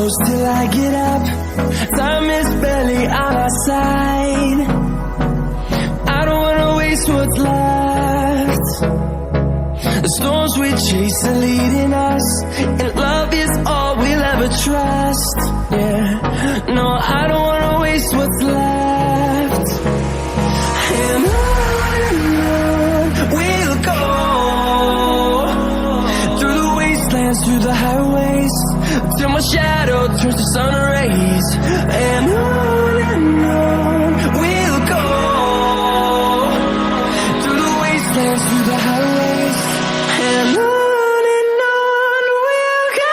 close till I get up. Time is barely on our side. I don't wanna waste what's left. The storms we chase are leading us, and love is all we'll ever trust. Yeah, no, I don't wanna waste what's left. And on we'll go, through the wastelands, through the highways, till my shadow turns to sun rays. And on we'll go, through the wastelands, through the highways, and on we'll go.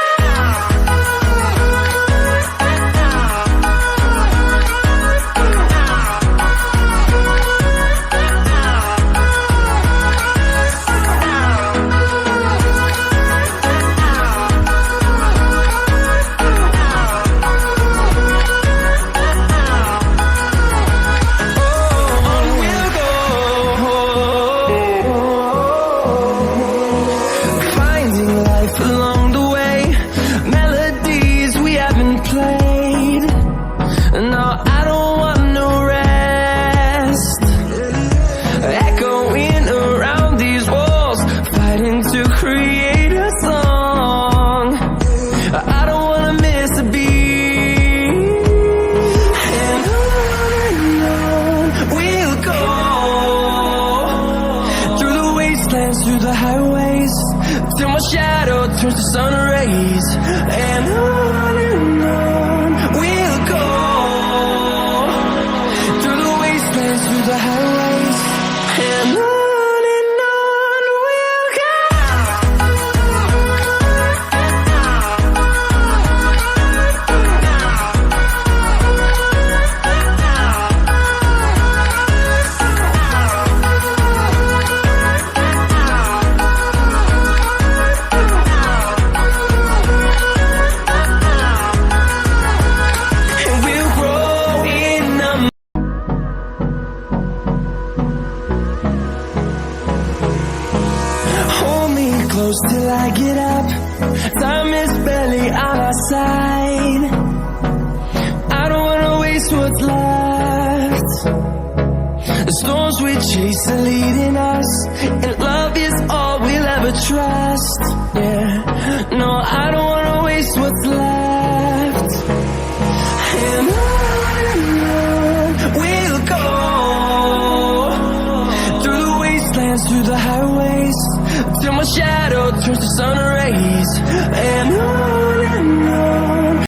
Through the highways, till my shadow turns to sun rays. And on we'll go, through the wastelands, through the highways, and on we'll go. Close till I get up. Time is barely on our side. I don't wanna waste what's left. The storms we chase are leading us, and love is all we'll ever trust. Yeah, no, I don't wanna waste what's left. And on we'll go, through the wastelands, through the highways, till my shadow turns to sun rays.